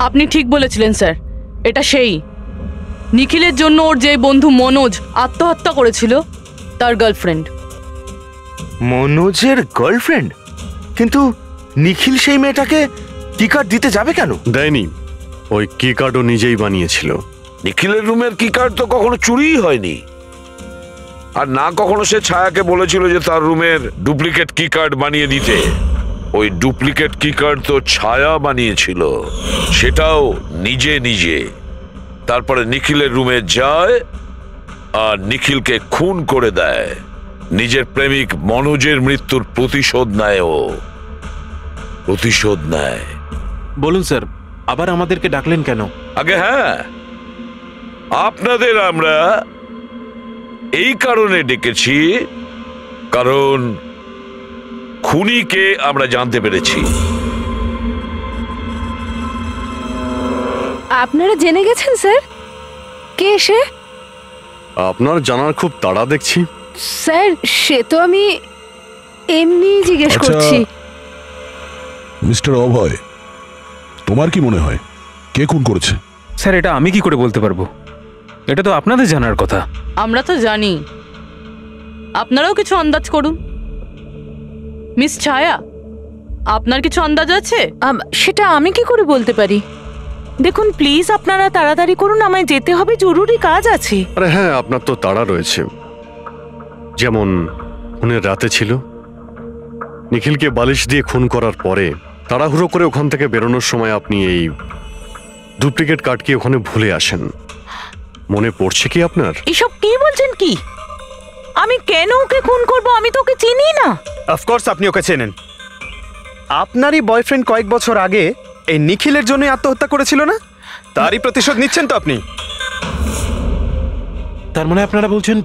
আপনি ঠিক বলেছিলেন স্যার, এটা সেই নিখিলের জন্য ওর যে বন্ধু মনোজ আত্মহত্যা করেছিল, তার গার্লফ্রেন্ড। মনোজের গার্লফ্রেন্ড? কিন্তু নিখিল সেই মেয়েটাকে কি কার্ড দিতে যাবে কেন? দেয়নি, ওই কি কার্ডও নিজেই বানিয়েছিল। নিখিলের রুমের কি কার্ড তো কখনো চুরিই হয়নি, আর না কখনো সে ছায়াকে বলেছিল যে তার রুমের ডুপ্লিকেট কি কার্ড বানিয়ে দিতে। ওই ডুপ্লিকেট কি কার্ড তো ছায়া বানিয়েছিল, সেটাও নিজে নিজে। তারপরে নিখিলের রুমে যায় আর নিখিলকে খুন করে দেয়। নিজের প্রেমিক মনোজের মৃত্যুর প্রতিশোধ নেয়, ও প্রতিশোধ নেয়। বলুন স্যার, আবার আমাদেরকে ডাকলেন কেন? আগে হ্যাঁ, আপনাদের আমরা এই কারণে ডেকেছি, কারণ খুনিকে আমরা জানতে পেরেছি। আপনারা জেনে গেছেন স্যার কে সে? আপনার জানার খুব তাড়া দেখছি। স্যার সে তো আমি এমনি জিজ্ঞেস করছি। মিস্টার অভয়, তোমার কি মনে হয় কে খুন করেছে? স্যার এটা আমি কি করে বলতে পারবো, এটা তো আপনাদের জানার কথা। আমরা তো জানি, আপনারাও কিছু আন্দাজ করুন। মিস ছায়া, আপনার কিছু আন্দাজ আছে? সেটা আমি কি করে বলতে পারি? দেখুন প্লিজ আপনারা তাড়াতাড়ি করুন, আমায় যেতে হবে, জরুরি কাজ আছে। আরে হ্যাঁ, আপনার তো তাড়া রয়েছে। যেমন খুনের রাতে ছিল, নিখিলকে বালিশ দিয়ে খুন করার পরে তাড়াহুড়ো করে ওখান থেকে বেরোনোর সময় আপনি এই ডুপ্লিকেট কার্ডকে ওখানে ভুলে আসেন। মনে পড়ছে কি আপনার? এসব কি বলছেন কি? আমি কেন ওকে খুন করব? আমি তো ওকে চিনি না। অফকোর্স আপনি ওকে চেনেন। আপনারই বয়ফ্রেন্ড কয়েক বছর আগে এই নিখিলের জন্য আত্মহত্যা করেছিল না? তারই প্রতিশোধ নিচ্ছেন তো আপনি? তার মানে আপনারা বলছেন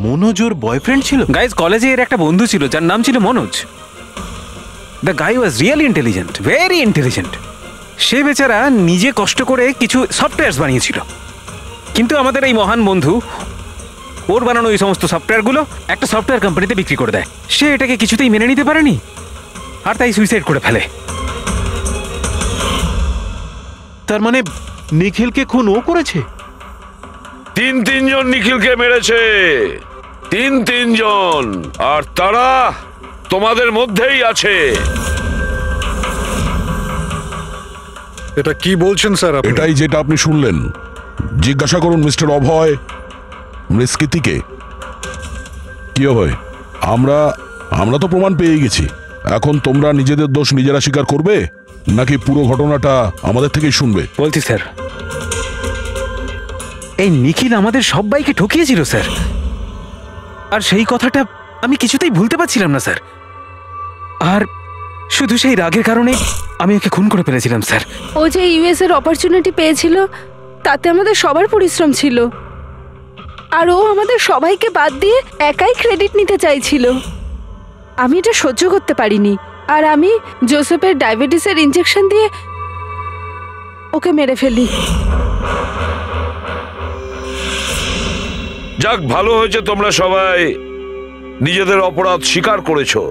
মনোজের বয়ফ্রেন্ড ছিল? গাইজ, কলেজে এর একটা বন্ধু ছিল যার নাম ছিল Manoj. The guy was really intelligent, very intelligent. সে বেচারা নিজে কষ্ট করে কিছু সফটওয়্যার বানিয়েছিল, কিন্তু আমাদের এই মহান বন্ধু ওর বানানো এই সমস্ত সফটওয়্যারগুলো একটা সফটওয়্যার কোম্পানিতে বিক্রি করে দেয়। সে এটাকে কিছুতেই মেনে নিতে পারেনি আর তাই সুইসাইড করে ফেলে। তার মানে নিখিলকে খুন ও করেছে? তিনজন নিখিলকে মেরেছে, তিনজন, আর তারা তোমাদের মধ্যেই আছে। এটা কি বলছেন স্যার? এটাই যেটা আপনি শুনলেন। জিজ্ঞাসা করুন মিস্টার অভয় মৃস্কিতিকে। কি অভয়, আমরা তো প্রমাণ পেয়ে গেছি। এখন তোমরা নিজেদের দোষ নিজেরা স্বীকার করবে নাকি পুরো ঘটনাটা আমাদের থেকেই শুনবে? বলছি স্যার, এই নিখিল আমাদের সবাইকে ঠকিয়েছিল স্যার, আর সেই কথাটা আমি কিছুতেই ভুলতে পারছিলাম না স্যার। আর শুধু সেই রাগের কারণে আমি ওকে খুন করে ফেলেছিলাম স্যার। ও যে ইউএস এর অপরচুনিটি পেয়েছিল তাতে আমাদের সবার পরিশ্রম ছিল, আর ও আমাদের সবাইকে বাদ দিয়ে একাই ক্রেডিট নিতে চাইছিল। আমি এটা সহ্য করতে পারিনি, আর আমি জোসেফের ডায়াবেটিসের ইনজেকশন দিয়ে ওকে মেরে ফেলি। যাক, ভালো হয়েছে তোমরা সবাই নিজেদের অপরাধ স্বীকার করেছো।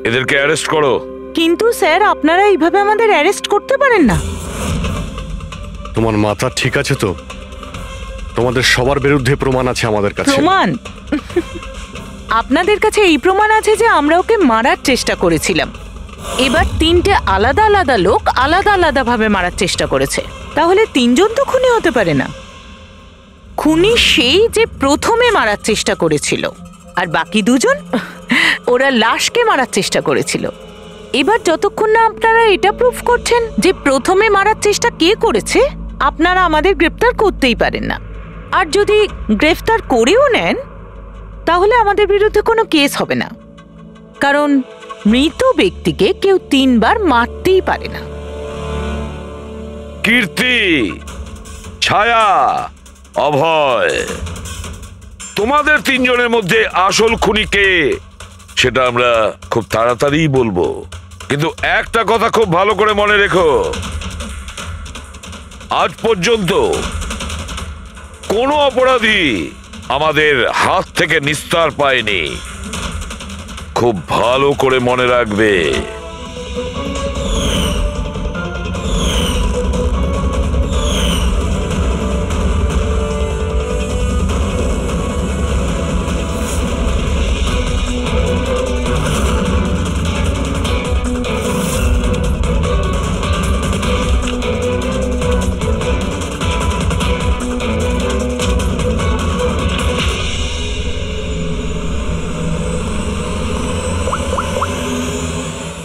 এদেরকে অ্যারেস্ট করো। কিন্তু স্যার, আপনারা এইভাবে আমাদের অ্যারেস্ট করতে পারেন না। তোমার মাথা ঠিক আছে তো? তোমাদের সবার বিরুদ্ধে প্রমাণ আছে আমাদের কাছে। প্রমাণ? আপনাদের কাছে এই প্রমাণ আছে যে আমরা ওকে মারার চেষ্টা করেছিলাম। এবার তিনটে আলাদা আলাদা লোক আলাদা আলাদা ভাবে মারার চেষ্টা করেছে, তাহলে তিনজন তো খুনি হতে পারে না। খুনি সেই যে প্রথমে মারার চেষ্টা করেছিল, আর বাকি দুজন ওরা লাশকে মারার চেষ্টা করেছিল। এবার যতক্ষণ না আপনারা এটা প্রুফ করছেন যে প্রথমে মারার চেষ্টা কে করেছে, আপনারা আমাদের গ্রেফতার করতেই পারেন না। আর যদি গ্রেফতার করেও নেন তাহলে আমাদের বিরুদ্ধে কোনো কেস হবে না, কারণ মৃত ব্যক্তিকে কেউ 3 বার মারতেই পারে না। কীর্তি, ছায়া, অভয়, তোমাদের তিনজনের মধ্যে আসল খুনি কে সেটা আমরা খুব তাড়াতাড়ি বলবো। কিন্তু একটা কথা খুব ভালো করে মনে রেখো, আজ পর্যন্ত কোনো অপরাধী আমাদের হাত থেকে নিস্তার পায়নি। খুব ভালো করে মনে রাখবে।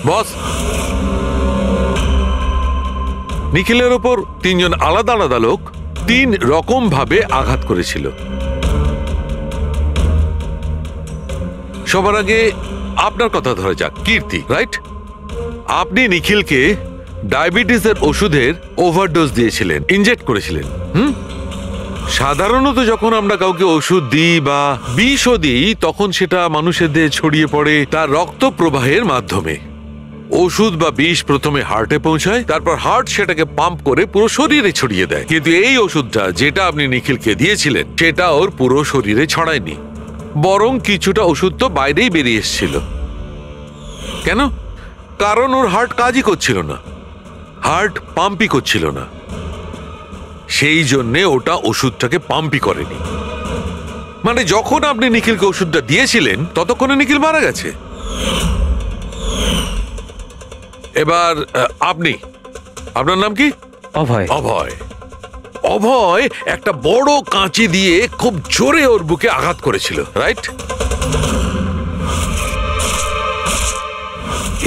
বস, নিখিলের ওপর তিনজন আলাদা আলাদা লোক 3 রকম ভাবে আঘাত করেছিল। সবার আগে আপনার কথা ধরা যাক, কীর্তি, রাইট? আপনি নিখিলকে ডায়াবেটিসের ওষুধের ওভারডোজ দিয়েছিলেন, ইনজেক্ট করেছিলেন। সাধারণত যখন আমরা কাউকে ওষুধ দিই বা বিষও দিই তখন সেটা মানুষের দেহে ছড়িয়ে পড়ে তার রক্ত প্রবাহের মাধ্যমে। ওষুধ বা বিষ প্রথমে হার্টে পৌঁছায়, তারপর হার্ট সেটাকে পাম্প করে পুরো শরীরে ছড়িয়ে দেয়। কিন্তু এই ওষুধটা যেটা আপনি নিখিলকে দিয়েছিলেন সেটা ওর পুরো শরীরে ছড়ায়নি, বরং কিছুটা ওষুধ তো বাইরেই বেরিয়ে এসেছিল। কেন? কারণ ওর হার্ট কাজই করছিল না, হার্ট পাম্পই করছিল না, সেই জন্যে ওটা ওষুধটাকে পাম্পই করেনি। মানে যখন আপনি নিখিলকে ওষুধটা দিয়েছিলেন ততক্ষণে নিখিল মারা গেছে। এবার আপনি, আপনার নাম কি? অভয়। অভয়, অভয় একটা বড় কাঁচি দিয়ে খুব জোরে ওর বুকে আঘাত করেছিল, রাইট?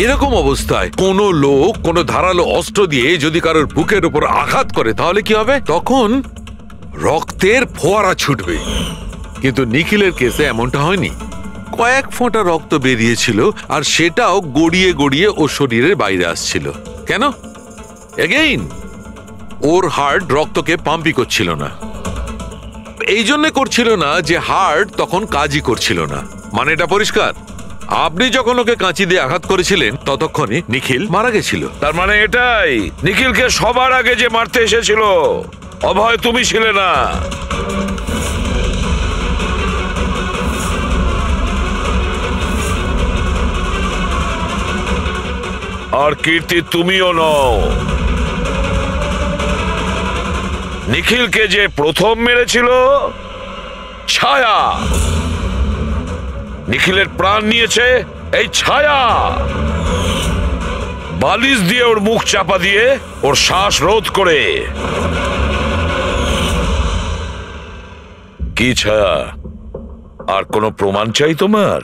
এরকম অবস্থায় কোনো লোক কোনো ধারালো অস্ত্র দিয়ে যদি কারোর বুকের উপর আঘাত করে তাহলে কি হবে? তখন রক্তের ফোয়ারা ছুটবে। কিন্তু নিখিলের কেসে এমনটা হয়নি। কয়েক ফোঁটা রক্ত বেরিয়েছিল, আর সেটাও গড়িয়ে গড়িয়ে ওর শরীরের বাইরে আসছিল। কেন? এগেইন ওর হার্ট রক্তকে পাম্পই করছিল না। এই জন্য করছিল না যে হার্ট তখন কাজই করছিল না। মানে এটা পরিষ্কার, আপনি যখন ওকে কাঁচি দিয়ে আঘাত করেছিলেন ততক্ষণে নিখিল মারা গেছিল। তার মানে এটাই, নিখিলকে সবার আগে যে মারতে এসেছিল অভয় তুমি ছিলে না। আর কীর্তি তুমিও নও। নিখিলকে যে প্রথম মেরেছিল ছায়া, নিখিলের প্রাণ নিয়েছে এই ছায়া। বালিশ দিয়ে ওর মুখ চাপা দিয়ে ওর শ্বাস রোধ করে। কি ছায়া, আর কোনো প্রমাণ চাই তোমার?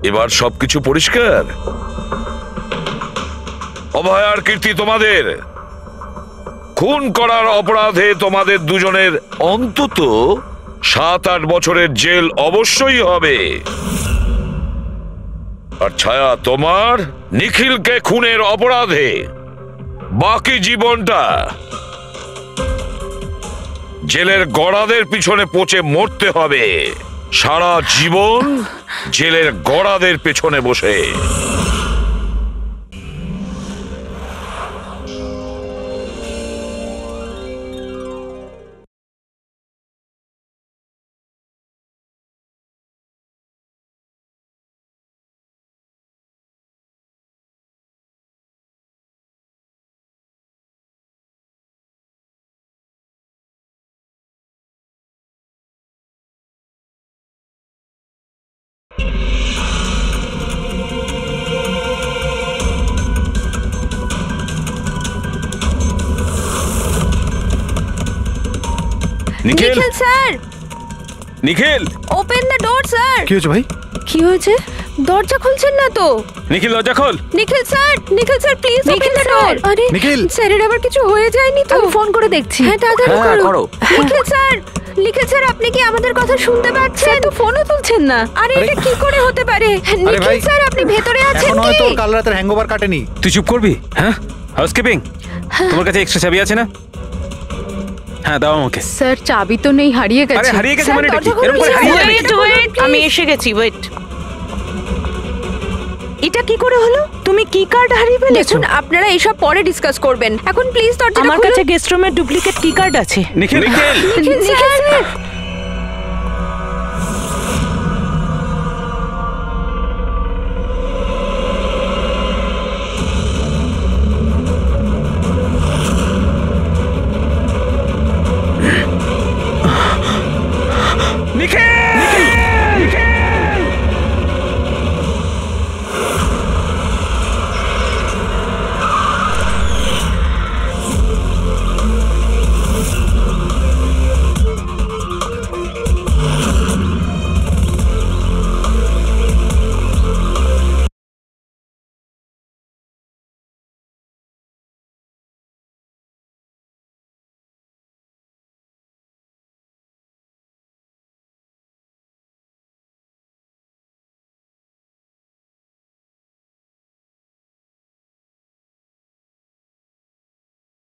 এবার সবকিছু পরিষ্কার। অভয় আর কীর্তি, তোমাদের খুন করার অপরাধে তোমাদের দুজনের অন্তত 7-8 বছরের জেল অবশ্যই হবে। আর ছায়া, তোমার নিখিলকে খুনের অপরাধে বাকি জীবনটা জেলের গড়াদের পিছনে পচে মরতে হবে। সারা জীবন জেলের গড়াদের পেছনে বসে। Nikhil sir, Nikhil, open the door sir. কি হয়েছে ভাই? কি হয়েছে? দরজা খুলছেন না তো? নিখিল দরজা খোল। Nikhil sir please open the door. আরে নিখিল, স্যারের আবার কিছু হয়ে যায়নি তো? আমি ফোন করে দেখছি। হ্যাঁ তাড়াতাড়ি করো। নিখিল স্যার আপনি কি আমাদের কথা শুনতে পাচ্ছেন? তো ফোনও তুলছেন না। আরে এটা কি করে হতে পারে? নিখিল স্যার আপনি ভেতরে আছেন এখন কি? হয়তো কাল রাতের হ্যাংওভার কাটেনি। তুই চুপ করবি? হ্যাঁ, হাউসকিপিং, তোমার কাছে এক্সট্রা চাবি আছে না? হ্যাঁ দাও আমাকে। স্যার চাবি তো নেই, হারিয়ে আরে গেছে। হারিয়ে গেছে মানে এটা কি? এরকম করে হারিয়ে যাবে নাকি? ওয়েট, আমি এসে গেছি। ওয়েট, এটা কি করে হলো? তুমি কি কার্ড হারিয়ে ফেলেছো? দেখুন আপনারা এইসব পরে ডিসকাস করবেন। এখন প্লিজ দরজাটা খুলুন। আমার কাছে গেস্ট রুমের ডুপ্লিকেট কি কার্ড আছে। নিখিল, নিখিল স্যার